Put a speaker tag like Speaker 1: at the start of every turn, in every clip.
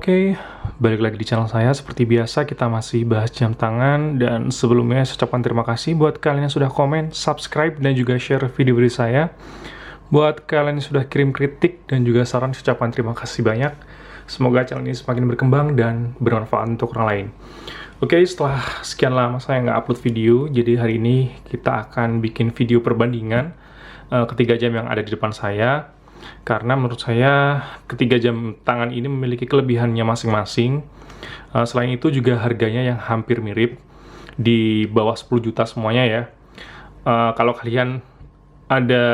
Speaker 1: Oke, balik lagi di channel saya. Seperti biasa, kita masih bahas jam tangan. Dan sebelumnya, saya ucapkan terima kasih buat kalian yang sudah komen, subscribe, dan juga share video-video saya. Buat kalian yang sudah kirim kritik dan juga saran, saya ucapkan terima kasih banyak. Semoga channel ini semakin berkembang dan bermanfaat untuk orang lain. Oke, setelah sekian lama saya nggak upload video, jadi hari ini kita akan bikin video perbandingan ketiga jam yang ada di depan saya. Karena menurut saya ketiga jam tangan ini memiliki kelebihannya masing-masing. Selain itu juga harganya yang hampir mirip, di bawah 10 juta semuanya ya. Kalau kalian ada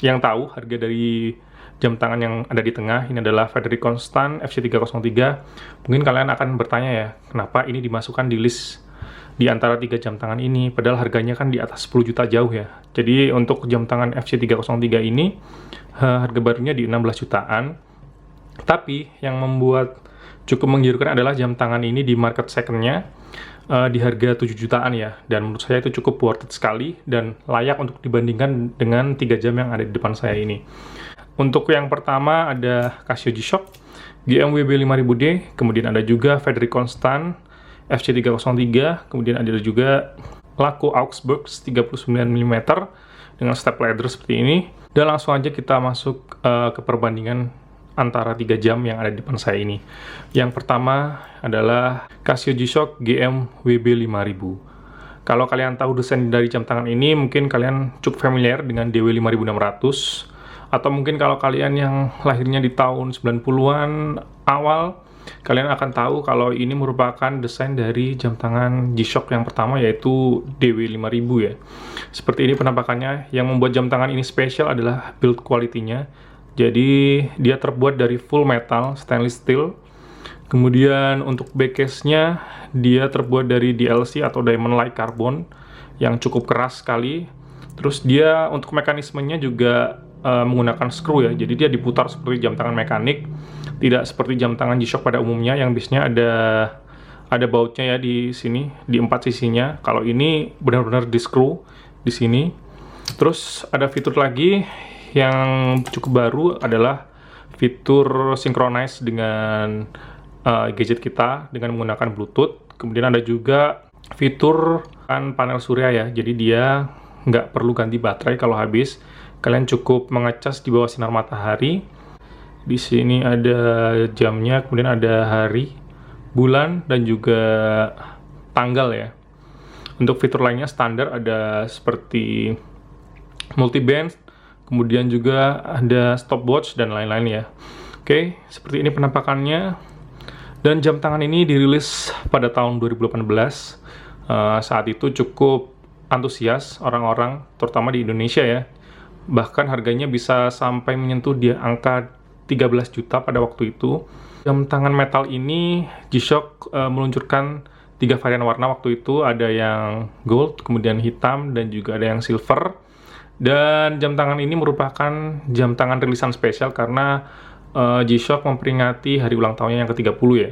Speaker 1: yang tahu harga dari jam tangan yang ada di tengah, ini adalah Frederic Constant FC303. Mungkin kalian akan bertanya ya, kenapa ini dimasukkan di list di antara 3 jam tangan ini, padahal harganya kan di atas 10 juta jauh ya. Jadi untuk jam tangan FC303 ini harga barunya di 16 jutaan. Tapi yang membuat cukup menggiurkan adalah jam tangan ini di market second-nya di harga 7 jutaan ya. Dan menurut saya itu cukup worth it sekali dan layak untuk dibandingkan dengan 3 jam yang ada di depan saya ini. Untuk yang pertama ada Casio G-Shock GMWB 5000D, kemudian ada juga Frederic Constant FC303, kemudian ada juga Laco Augsburg 39 mm dengan step ladder seperti ini. Dan langsung aja kita masuk ke perbandingan antara 3 jam yang ada di depan saya ini. Yang pertama adalah Casio G-Shock GMWB 5000. Kalau kalian tahu desain dari jam tangan ini, mungkin kalian cukup familiar dengan DW 5600. Atau mungkin kalau kalian yang lahirnya di tahun 90-an awal, kalian akan tahu kalau ini merupakan desain dari jam tangan G-Shock yang pertama, yaitu DW5000 ya. Seperti ini penampakannya. Yang membuat jam tangan ini spesial adalah build quality-nya. Jadi dia terbuat dari full metal stainless steel. Kemudian untuk back case-nya dia terbuat dari DLC atau diamond like carbon yang cukup keras sekali. Terus dia untuk mekanismenya juga menggunakan screw ya, jadi dia diputar seperti jam tangan mekanik, tidak seperti jam tangan G-Shock pada umumnya yang biasanya ada bautnya ya di sini, di 4 sisinya. Kalau ini benar-benar di screw di sini. Terus ada fitur lagi yang cukup baru adalah fitur synchronize dengan gadget kita dengan menggunakan Bluetooth. Kemudian ada juga fitur panel surya ya, jadi dia nggak perlu ganti baterai kalau habis. Kalian cukup mengecas di bawah sinar matahari. Di sini ada jamnya, kemudian ada hari, bulan, dan juga tanggal ya. Untuk fitur lainnya standar ada seperti multi-band, kemudian juga ada stopwatch dan lain-lain ya. Oke, seperti ini penampakannya. Dan jam tangan ini dirilis pada tahun 2018. Saat itu cukup antusias orang-orang, terutama di Indonesia ya. Bahkan harganya bisa sampai menyentuh di angka 13 juta pada waktu itu. Jam tangan metal ini G-Shock meluncurkan 3 varian warna waktu itu, ada yang gold, kemudian hitam, dan juga ada yang silver. Dan jam tangan ini merupakan jam tangan rilisan spesial karena G-Shock memperingati hari ulang tahunnya yang ke-30 ya.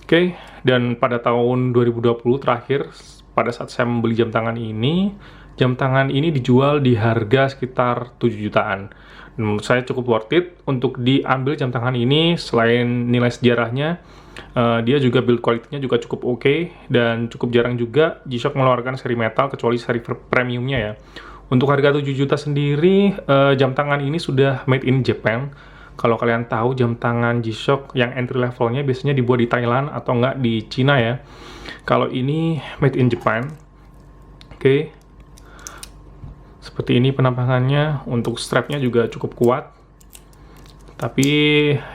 Speaker 1: Oke, dan pada tahun 2020 terakhir, pada saat saya membeli jam tangan ini, jam tangan ini dijual di harga sekitar 7 jutaan. Menurut saya cukup worth it untuk diambil jam tangan ini. Selain nilai sejarahnya, dia juga build quality-nya juga cukup oke. Dan cukup jarang juga G-Shock mengeluarkan seri metal, kecuali seri premiumnya ya. Untuk harga 7 juta sendiri, jam tangan ini sudah made in Japan. Kalau kalian tahu, jam tangan G-Shock yang entry levelnya biasanya dibuat di Thailand atau enggak di Cina ya. Kalau ini made in Japan. Oke. Seperti ini penampakannya. Untuk strapnya juga cukup kuat. Tapi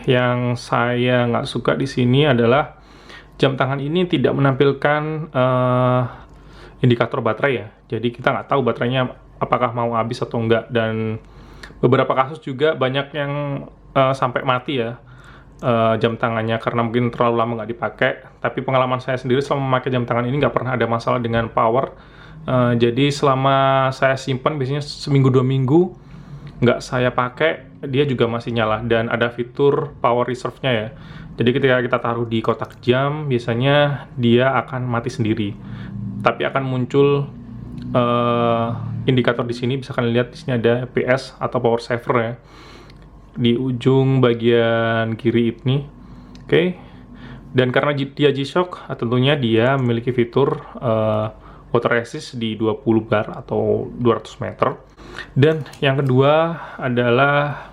Speaker 1: yang saya nggak suka di sini adalah jam tangan ini tidak menampilkan indikator baterai ya. Jadi kita nggak tahu baterainya apakah mau habis atau enggak. Dan beberapa kasus juga banyak yang sampai mati ya jam tangannya karena mungkin terlalu lama nggak dipakai. Tapi pengalaman saya sendiri selama memakai jam tangan ini nggak pernah ada masalah dengan power. Jadi selama saya simpan biasanya seminggu 2 minggu nggak saya pakai, dia juga masih nyala. Dan ada fitur power reserve-nya ya. Jadi ketika kita taruh di kotak jam, biasanya dia akan mati sendiri. Tapi akan muncul indikator di sini. Bisa kalian lihat di sini ada PS atau power saver ya, di ujung bagian kiri ini. Oke. Dan karena dia G-Shock, tentunya dia memiliki fitur water resist di 20 bar atau 200 meter. Dan yang kedua adalah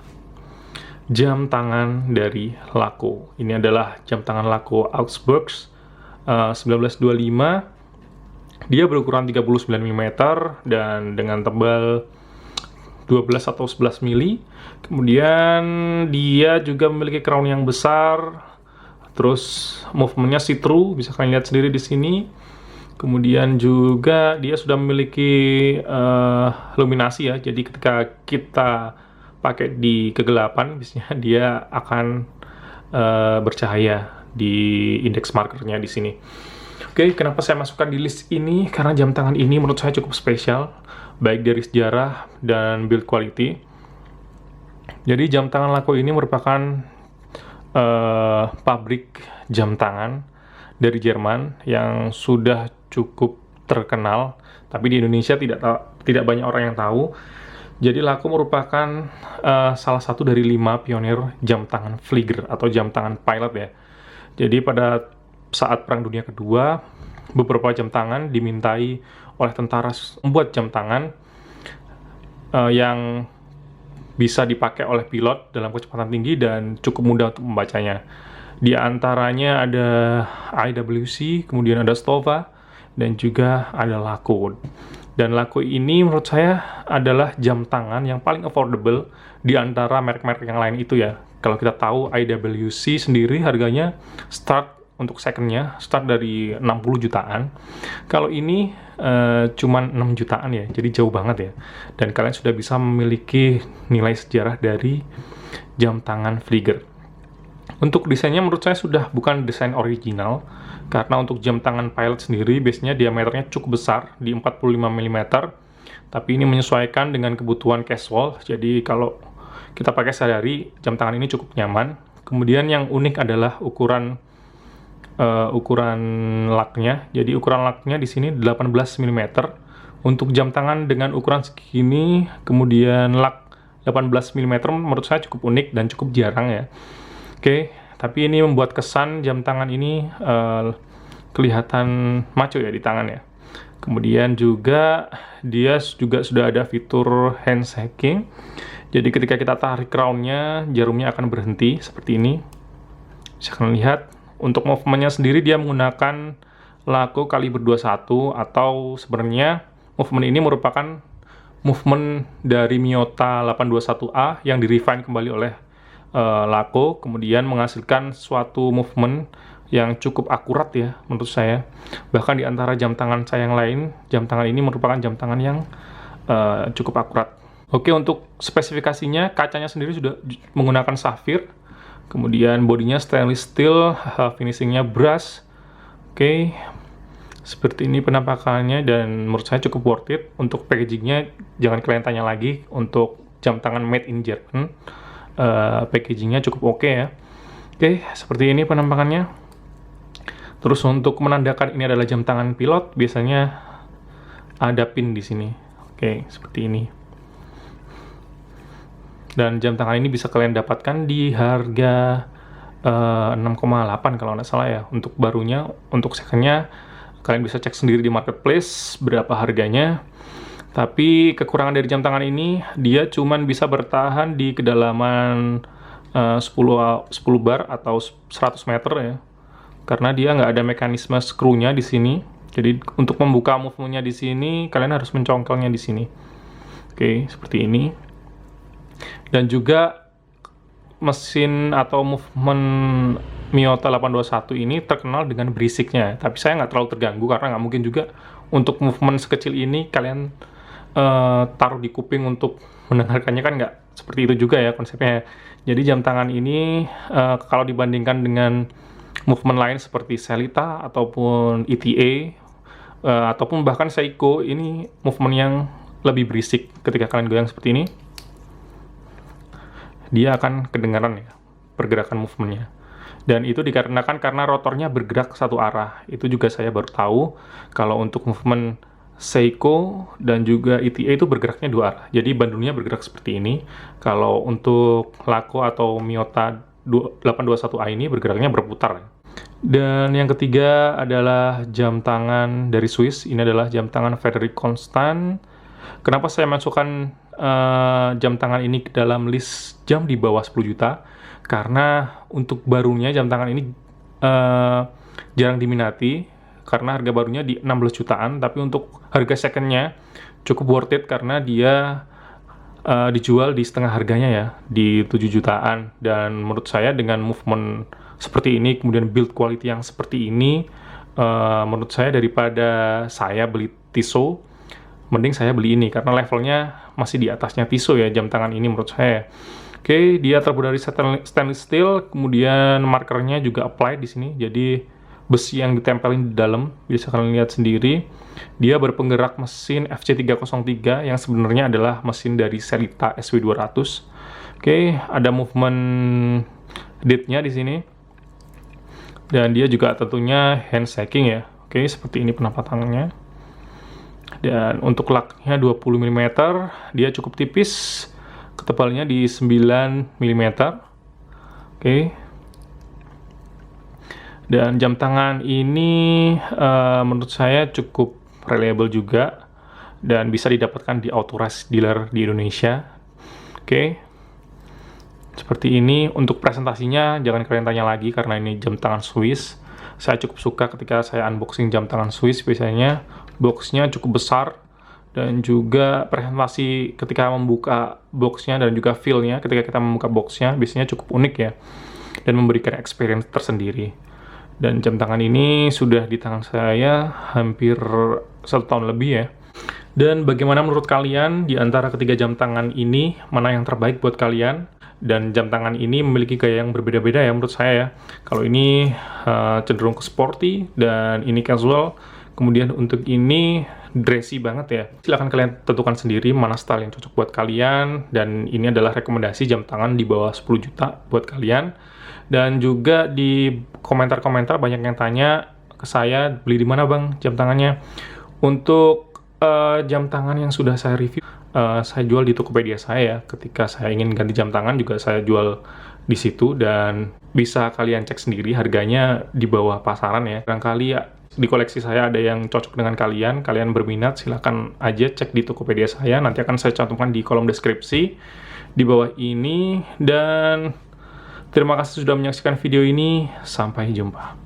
Speaker 1: jam tangan dari Laco. Ini adalah jam tangan Laco Augsburg 1925. Dia berukuran 39 mm dan dengan tebal 12 atau 11 mili. Kemudian dia juga memiliki crown yang besar. Terus movementnya see-through, bisa kalian lihat sendiri di sini. Kemudian juga dia sudah memiliki luminasi ya. Jadi ketika kita pakai di kegelapan, biasanya dia akan bercahaya di index markernya di sini. Oke, kenapa saya masukkan di list ini? Karena jam tangan ini menurut saya cukup spesial, baik dari sejarah dan build quality. Jadi jam tangan Laco ini merupakan pabrik jam tangan dari Jerman yang sudah cukup terkenal, tapi di Indonesia tidak banyak orang yang tahu. Jadi Laco merupakan salah satu dari 5 pionir jam tangan Flieger atau jam tangan pilot ya. Jadi pada saat Perang Dunia Kedua, beberapa jam tangan dimintai oleh tentara membuat jam tangan yang bisa dipakai oleh pilot dalam kecepatan tinggi dan cukup mudah untuk membacanya. Di antaranya ada IWC, kemudian ada Stova, dan juga ada Laco. Dan Laco ini menurut saya adalah jam tangan yang paling affordable di antara merek-merek yang lain itu ya. Kalau kita tahu IWC sendiri harganya untuk secondnya start dari 60 jutaan. Kalau ini cuman 6 jutaan ya, jadi jauh banget ya. Dan kalian sudah bisa memiliki nilai sejarah dari jam tangan Flieger. Untuk desainnya menurut saya sudah bukan desain original, karena untuk jam tangan pilot sendiri biasanya diameternya cukup besar di 45 mm, tapi ini menyesuaikan dengan kebutuhan casual. Jadi kalau kita pakai sehari-hari, jam tangan ini cukup nyaman. Kemudian yang unik adalah ukuran laknya. Jadi ukuran laknya di sini 18 mm. Untuk jam tangan dengan ukuran segini, kemudian lak 18 mm menurut saya cukup unik dan cukup jarang ya. Oke, tapi ini membuat kesan jam tangan ini kelihatan maco ya di tangan ya. Kemudian juga dia juga sudah ada fitur hand shaking. Jadi ketika kita tarik crown-nya, jarumnya akan berhenti seperti ini. Bisa kalian lihat. Untuk movementnya sendiri dia menggunakan Laco kaliber 21, atau sebenarnya movement ini merupakan movement dari Miyota 821A yang direfine kembali oleh Laco, kemudian menghasilkan suatu movement yang cukup akurat ya menurut saya. Bahkan di antara jam tangan saya yang lain, jam tangan ini merupakan jam tangan yang cukup akurat. Oke, untuk spesifikasinya, kacanya sendiri sudah menggunakan safir. Kemudian bodinya stainless steel, finishingnya brass. Oke, seperti ini penampakannya dan menurut saya cukup worth it. Untuk packagingnya jangan kalian tanya lagi. Untuk jam tangan made in Jerman, packagingnya cukup oke ya. Oke, seperti ini penampakannya. Terus untuk menandakan ini adalah jam tangan pilot, biasanya ada pin di sini. Oke, seperti ini. Dan jam tangan ini bisa kalian dapatkan di harga 6,8 kalau nggak salah ya untuk barunya. Untuk secondnya kalian bisa cek sendiri di marketplace berapa harganya. Tapi kekurangan dari jam tangan ini, dia cuman bisa bertahan di kedalaman 10 bar atau 100 meter ya, karena dia nggak ada mekanisme skrunya di sini. Jadi untuk membuka movementnya di sini kalian harus mencongkelnya di sini. Oke, seperti ini. Dan juga mesin atau movement Miyota 821 ini terkenal dengan berisiknya, tapi saya nggak terlalu terganggu karena nggak mungkin juga untuk movement sekecil ini kalian taruh di kuping untuk mendengarkannya, kan nggak seperti itu juga ya konsepnya. Jadi jam tangan ini kalau dibandingkan dengan movement lain seperti Sellita ataupun ETA ataupun bahkan Seiko, ini movement yang lebih berisik. Ketika kalian goyang seperti ini, dia akan kedengaran ya pergerakan movementnya. Dan itu dikarenakan karena rotornya bergerak satu arah. Itu juga saya baru tahu kalau untuk movement Seiko dan juga ETA itu bergeraknya dua arah. Jadi bandulnya bergerak seperti ini. Kalau untuk Laco atau Miyota 821A ini bergeraknya berputar. Dan yang ketiga adalah jam tangan dari Swiss. Ini adalah jam tangan Frederic Constant. Kenapa saya masukkan jam tangan ini ke dalam list jam di bawah 10 juta? Karena untuk barunya jam tangan ini jarang diminati, karena harga barunya di 16 jutaan, tapi untuk harga secondnya cukup worth it karena dia dijual di setengah harganya ya, di 7 jutaan. Dan menurut saya dengan movement seperti ini, kemudian build quality yang seperti ini, menurut saya daripada saya beli Tissot, mending saya beli ini karena levelnya masih di atasnya Tissot ya jam tangan ini menurut saya. Oke, dia terbuat dari stainless steel, kemudian markernya juga applied di sini, jadi besi yang ditempelin di dalam, bisa kalian lihat sendiri. Dia berpenggerak mesin FC303 yang sebenarnya adalah mesin dari Sellita SW200. Oke, ada movement date-nya di sini. Dan dia juga tentunya hand shaking ya. Oke, seperti ini penampakannya. Dan untuk laknya 20 mm, dia cukup tipis. Ketebalannya di 9 mm. Oke. Dan jam tangan ini menurut saya cukup reliable juga dan bisa didapatkan di authorized dealer di Indonesia. Oke. Seperti ini. Untuk presentasinya jangan kalian tanya lagi karena ini jam tangan Swiss. Saya cukup suka ketika saya unboxing jam tangan Swiss, biasanya boxnya cukup besar dan juga presentasi ketika membuka boxnya dan juga feel-nya ketika kita membuka boxnya biasanya cukup unik ya dan memberikan experience tersendiri. Dan jam tangan ini sudah di tangan saya hampir 1 tahun lebih ya. Dan bagaimana menurut kalian di antara ketiga jam tangan ini, mana yang terbaik buat kalian? Dan jam tangan ini memiliki gaya yang berbeda-beda ya menurut saya ya. Kalau ini cenderung ke sporty dan ini casual. Kemudian untuk ini dressy banget ya. Silahkan kalian tentukan sendiri mana style yang cocok buat kalian. Dan ini adalah rekomendasi jam tangan di bawah 10 juta buat kalian. Dan juga di komentar-komentar banyak yang tanya ke saya, beli di mana bang jam tangannya? Untuk jam tangan yang sudah saya review, saya jual di Tokopedia saya. Ketika saya ingin ganti jam tangan juga saya jual di situ dan bisa kalian cek sendiri harganya di bawah pasaran ya. Barangkali ya, di koleksi saya ada yang cocok dengan kalian, kalian berminat silahkan aja cek di Tokopedia saya, nanti akan saya cantumkan di kolom deskripsi di bawah ini. Dan terima kasih sudah menyaksikan video ini, sampai jumpa.